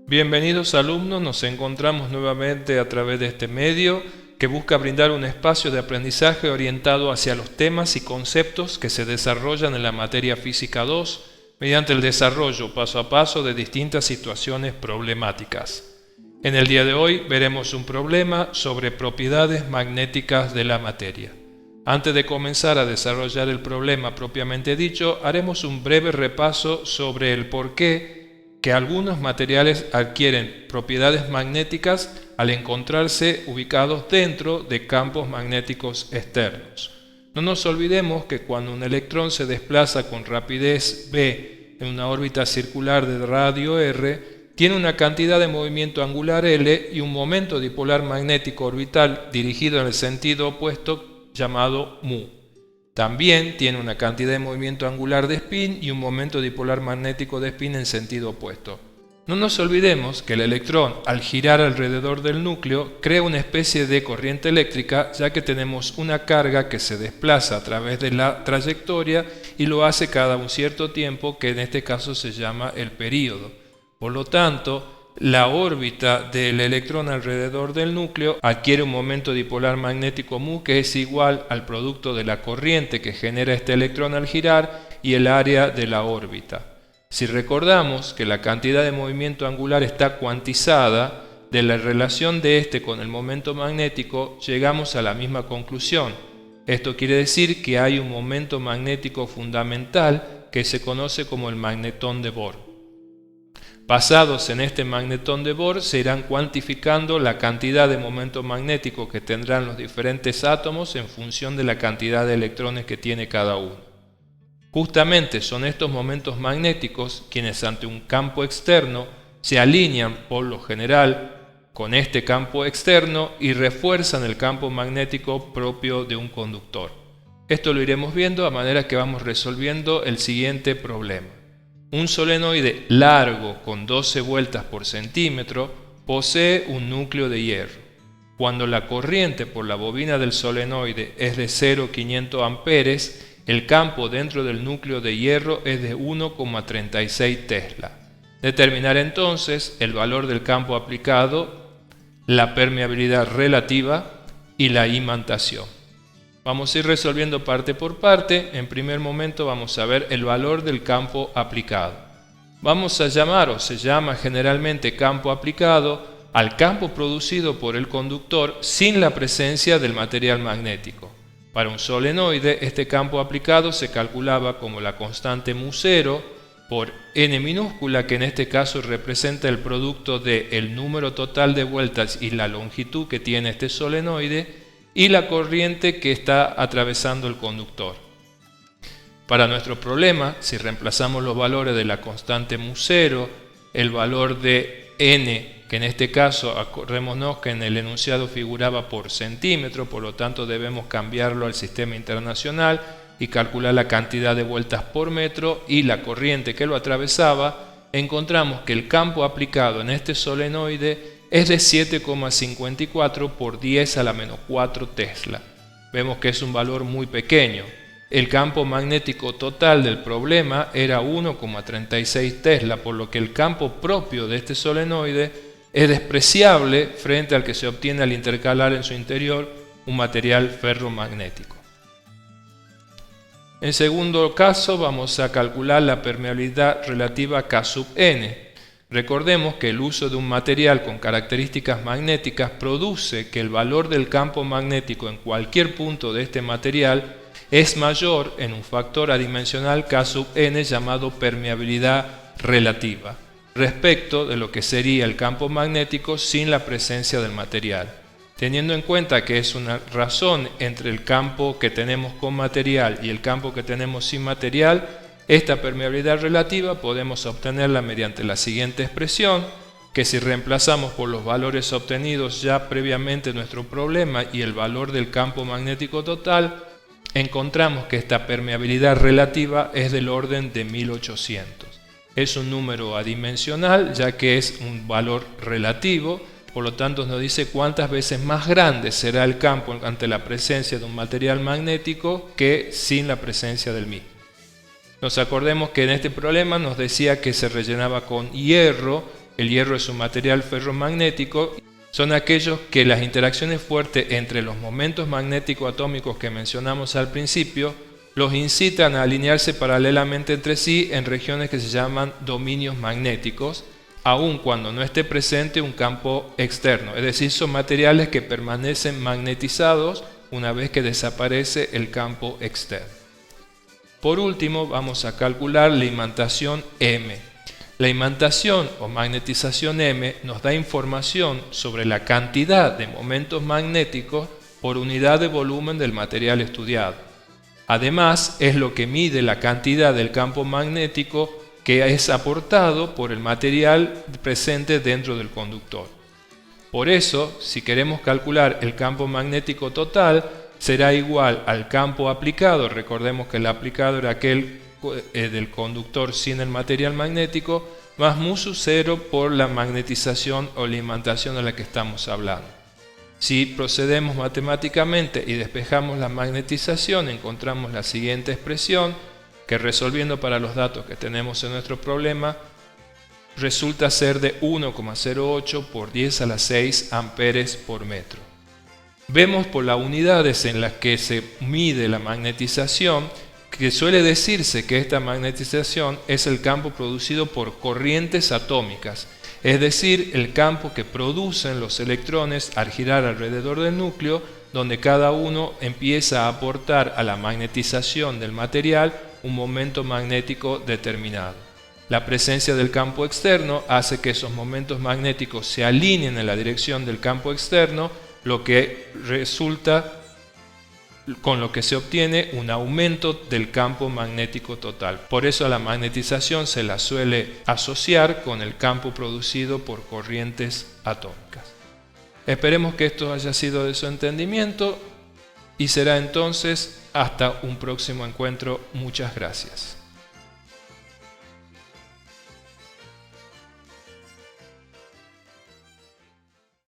Bienvenidos alumnos, nos encontramos nuevamente a través de este medio que busca brindar un espacio de aprendizaje orientado hacia los temas y conceptos que se desarrollan en la materia Física 2 mediante el desarrollo paso a paso de distintas situaciones problemáticas. En el día de hoy veremos un problema sobre propiedades magnéticas de la materia. Antes de comenzar a desarrollar el problema propiamente dicho, haremos un breve repaso sobre el porqué que algunos materiales adquieren propiedades magnéticas al encontrarse ubicados dentro de campos magnéticos externos. No nos olvidemos que cuando un electrón se desplaza con rapidez v en una órbita circular de radio r, tiene una cantidad de movimiento angular L y un momento dipolar magnético orbital dirigido en el sentido opuesto llamado mu. También tiene una cantidad de movimiento angular de spin y un momento dipolar magnético de spin en sentido opuesto. No nos olvidemos que el electrón, al girar alrededor del núcleo, crea una especie de corriente eléctrica, ya que tenemos una carga que se desplaza a través de la trayectoria y lo hace cada un cierto tiempo, que en este caso se llama el período. Por lo tanto, la órbita del electrón alrededor del núcleo adquiere un momento dipolar magnético mu que es igual al producto de la corriente que genera este electrón al girar y el área de la órbita. Si recordamos que la cantidad de movimiento angular está cuantizada, de la relación de este con el momento magnético llegamos a la misma conclusión. Esto quiere decir que hay un momento magnético fundamental que se conoce como el magnetón de Bohr. Basados en este magnetón de Bohr se irán cuantificando la cantidad de momento magnético que tendrán los diferentes átomos en función de la cantidad de electrones que tiene cada uno. Justamente son estos momentos magnéticos quienes ante un campo externo se alinean por lo general con este campo externo y refuerzan el campo magnético propio de un conductor. Esto lo iremos viendo a manera que vamos resolviendo el siguiente problema. Un solenoide largo con 12 vueltas por centímetro posee un núcleo de hierro. Cuando la corriente por la bobina del solenoide es de 0,500 amperes, el campo dentro del núcleo de hierro es de 1,36 Tesla. Determinar entonces el valor del campo aplicado, la permeabilidad relativa y la imantación. Vamos a ir resolviendo parte por parte. En primer momento vamos a ver el valor del campo aplicado. Vamos a llamar, o se llama generalmente campo aplicado, al campo producido por el conductor sin la presencia del material magnético. Para un solenoide, este campo aplicado se calculaba como la constante mu0 por n minúscula, que en este caso representa el producto del número total de vueltas y la longitud que tiene este solenoide, y la corriente que está atravesando el conducactor. Para nuestro problema, si reemplazamos los valores de la constante mu0, el valor de n, que en este caso acordémonos que en el enunciado figuraba por centímetro, por lo tanto debemos cambiarlo al sistema internacional y calcular la cantidad de vueltas por metro y la corriente que lo atravesaba, encontramos que el campo aplicado en este solenoide es de 7,54 por 10 a la menos 4 Tesla. Vemos que es un valor muy pequeño. El campo magnético total del problema era 1,36 Tesla, por lo que el campo propio de este solenoide es despreciable frente al que se obtiene al intercalar en su interior un material ferromagnético. En segundo caso vamos a calcular la permeabilidad relativa K sub n. Recordemos que el uso de un material con características magnéticas produce que el valor del campo magnético en cualquier punto de este material es mayor en un factor adimensional K sub n llamado permeabilidad relativa, respecto de lo que sería el campo magnético sin la presencia del material. Teniendo en cuenta que es una razón entre el campo que tenemos con material y el campo que tenemos sin material, esta permeabilidad relativa podemos obtenerla mediante la siguiente expresión, que si reemplazamos por los valores obtenidos ya previamente en nuestro problema y el valor del campo magnético total, encontramos que esta permeabilidad relativa es del orden de 1800. Es un número adimensional, ya que es un valor relativo, por lo tanto nos dice cuántas veces más grande será el campo ante la presencia de un material magnético que sin la presencia del mismo. Nos acordemos que en este problema nos decía que se rellenaba con hierro el hierro es un material ferromagnético, son aquellos que las interacciones fuertes entre los momentos magnéticos atómicos que mencionamos al principio los incitan a alinearse paralelamente entre sí en regiones que se llaman dominios magnéticos, aun cuando no esté presente un campo externo, es decir, son materiales que permanecen magnetizados una vez que desaparece el campo externo. Por último, vamos a calcular la imantación M. La imantación o magnetización M nos da información sobre la cantidad de momentos magnéticos por unidad de volumen del material estudiado. Además, es lo que mide la cantidad del campo magnético que es aportado por el material presente dentro del conductor. Por eso, si queremos calcular el campo magnético total, será igual al campo aplicado. Recordemos que el aplicado era aquel del conductor sin el material magnético, más μ0 por la magnetización o la imantación de la que estamos hablando. Si procedemos matemáticamente y despejamos la magnetización, encontramos la siguiente expresión, que resolviendo para los datos que tenemos en nuestro problema, resulta ser de 1,08 por 10 a la 6 amperes por metro. Vemos por las unidades en las que se mide la magnetización que suele decirse que esta magnetización es el campo producido por corrientes atómicas, es decir, el campo que producen los electrones al girar alrededor del núcleo, donde cada uno empieza a aportar a la magnetización del material un momento magnético determinado. La presencia del campo externo hace que esos momentos magnéticos se alineen en la dirección del campo externo, lo que resulta con lo que se obtiene un aumento del campo magnético total. Por eso a la magnetización se la suele asociar con el campo producido por corrientes atómicas. Esperemos que esto haya sido de su entendimiento y será entonces hasta un próximo encuentro. Muchas gracias.